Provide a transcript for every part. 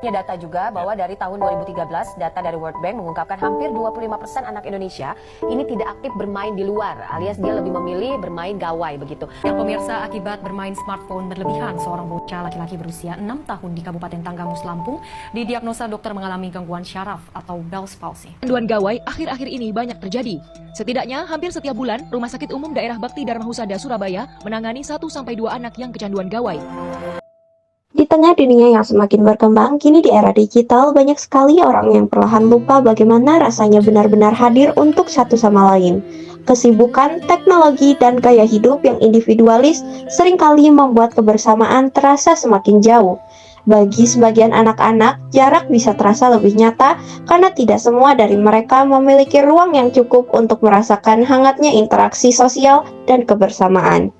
Punya data juga bahwa dari tahun 2013, data dari World Bank mengungkapkan hampir 25% anak Indonesia ini tidak aktif bermain di luar, alias dia lebih memilih bermain gawai begitu. Yang pemirsa, akibat bermain smartphone berlebihan, seorang bocah laki-laki berusia 6 tahun di Kabupaten Tanggamus, Lampung, didiagnosa dokter mengalami gangguan syaraf atau Bell's palsy. Kecanduan gawai akhir-akhir ini banyak terjadi. Setidaknya hampir setiap bulan, Rumah Sakit Umum Daerah Bakti Dharma Husada Surabaya menangani 1-2 anak yang kecanduan gawai. Di tengah dunia yang semakin berkembang, kini di era digital banyak sekali orang yang perlahan lupa bagaimana rasanya benar-benar hadir untuk satu sama lain. Kesibukan, teknologi, dan gaya hidup yang individualis seringkali membuat kebersamaan terasa semakin jauh. Bagi sebagian anak-anak, jarak bisa terasa lebih nyata karena tidak semua dari mereka memiliki ruang yang cukup untuk merasakan hangatnya interaksi sosial dan kebersamaan.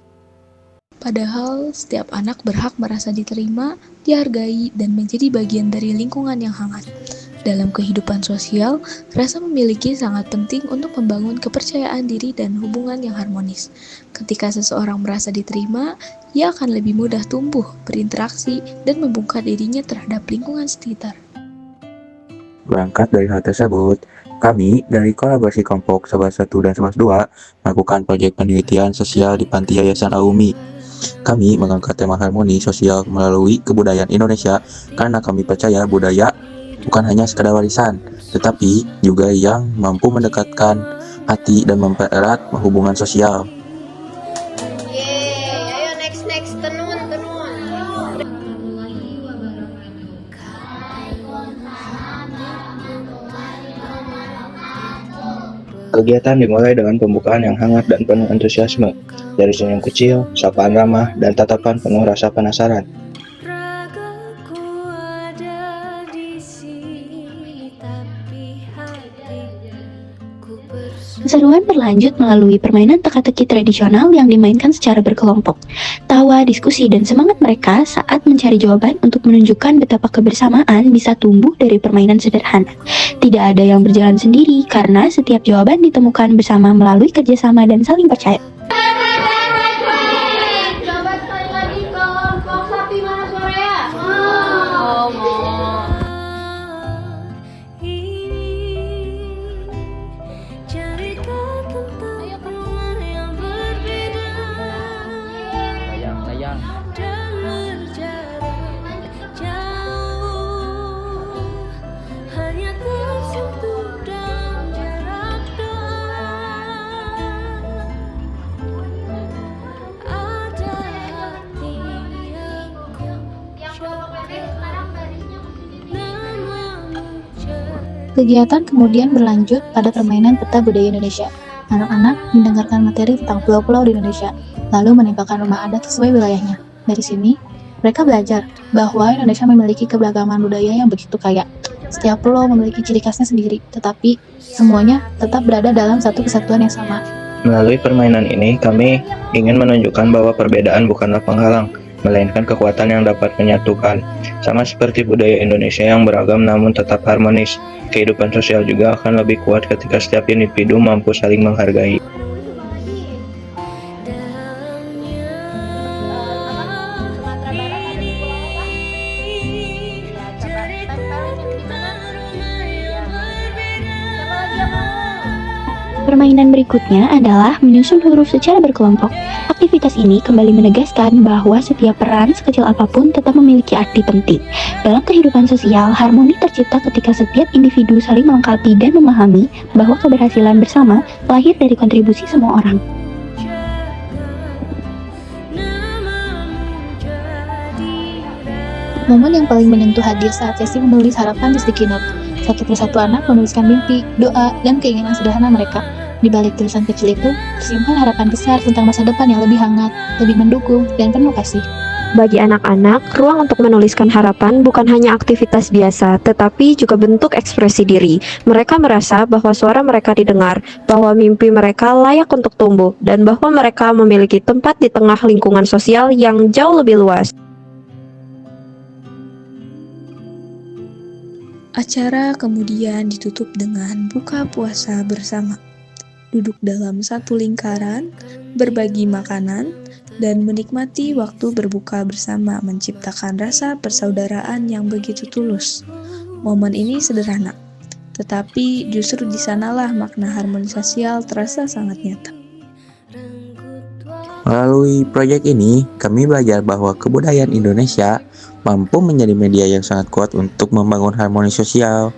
Padahal setiap anak berhak merasa diterima, dihargai, dan menjadi bagian dari lingkungan yang hangat. Dalam kehidupan sosial, rasa memiliki sangat penting untuk membangun kepercayaan diri dan hubungan yang harmonis. Ketika seseorang merasa diterima, ia akan lebih mudah tumbuh, berinteraksi, dan membuka dirinya terhadap lingkungan sekitar. Berangkat dari hal tersebut, kami dari kolaborasi kelompok 11 1 dan 11 2 melakukan proyek penelitian sosial di Panti Yayasan Aumi. Kami mengangkat tema harmoni sosial melalui kebudayaan Indonesia karena kami percaya budaya bukan hanya sekadar warisan, tetapi juga yang mampu mendekatkan hati dan mempererat hubungan sosial. Ayo next tenun. Kegiatan dimulai dengan pembukaan yang hangat dan penuh antusiasme, dari senyum kecil, sapaan ramah, dan tatapan penuh rasa penasaran. Keseruan berlanjut melalui permainan teka-teki tradisional yang dimainkan secara berkelompok. Tawa, diskusi, dan semangat mereka saat mencari jawaban untuk menunjukkan betapa kebersamaan bisa tumbuh dari permainan sederhana. Tidak ada yang berjalan sendiri karena setiap jawaban ditemukan bersama melalui kerjasama dan saling percaya. Coba sekali lagi kelompok sapi mana suaranya? Kegiatan kemudian berlanjut pada permainan peta budaya Indonesia. Anak-anak mendengarkan materi tentang pulau-pulau di Indonesia, lalu menimpakan rumah adat sesuai wilayahnya. Dari sini, mereka belajar bahwa Indonesia memiliki keberagaman budaya yang begitu kaya. Setiap pulau memiliki ciri khasnya sendiri, tetapi semuanya tetap berada dalam satu kesatuan yang sama. Melalui permainan ini, kami ingin menunjukkan bahwa perbedaan bukanlah penghalang, melainkan kekuatan yang dapat menyatukan. Sama seperti budaya Indonesia yang beragam namun tetap harmonis, kehidupan sosial juga akan lebih kuat ketika setiap individu mampu saling menghargai. Permainan berikutnya adalah menyusun huruf secara berkelompok. Aktivitas ini kembali menegaskan bahwa setiap peran sekecil apapun tetap memiliki arti penting. Dalam kehidupan sosial, harmoni tercipta ketika setiap individu saling melengkapi dan memahami bahwa keberhasilan bersama lahir dari kontribusi semua orang. Momen yang paling menyentuh hadir saat sesi menulis harapan di sticky note. Satu persatu anak menuliskan mimpi, doa, dan keinginan sederhana mereka. Di balik tulisan kecil itu, tersimpan harapan besar tentang masa depan yang lebih hangat, lebih mendukung, dan penuh kasih. Bagi anak-anak, ruang untuk menuliskan harapan bukan hanya aktivitas biasa, tetapi juga bentuk ekspresi diri. Mereka merasa bahwa suara mereka didengar, bahwa mimpi mereka layak untuk tumbuh, dan bahwa mereka memiliki tempat di tengah lingkungan sosial yang jauh lebih luas. Acara kemudian ditutup dengan buka puasa bersama. Duduk dalam satu lingkaran, berbagi makanan, dan menikmati waktu berbuka bersama, menciptakan rasa persaudaraan yang begitu tulus. Momen ini sederhana, tetapi justru di sanalah makna harmoni sosial terasa sangat nyata. Melalui proyek ini, kami belajar bahwa kebudayaan Indonesia mampu menjadi media yang sangat kuat untuk membangun harmoni sosial.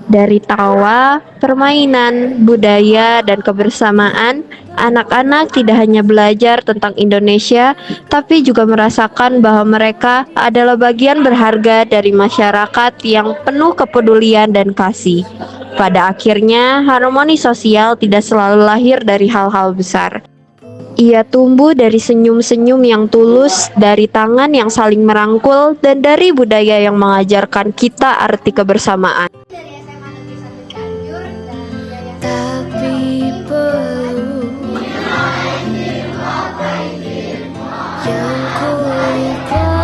Dari tawa, permainan, budaya, dan kebersamaan, anak-anak tidak hanya belajar tentang Indonesia, tapi juga merasakan bahwa mereka adalah bagian berharga dari masyarakat yang penuh kepedulian dan kasih. Pada akhirnya, harmoni sosial tidak selalu lahir dari hal-hal besar. Ia tumbuh dari senyum-senyum yang tulus, dari tangan yang saling merangkul, dan dari budaya yang mengajarkan kita arti kebersamaan. Tapi perlu yang ku lupa.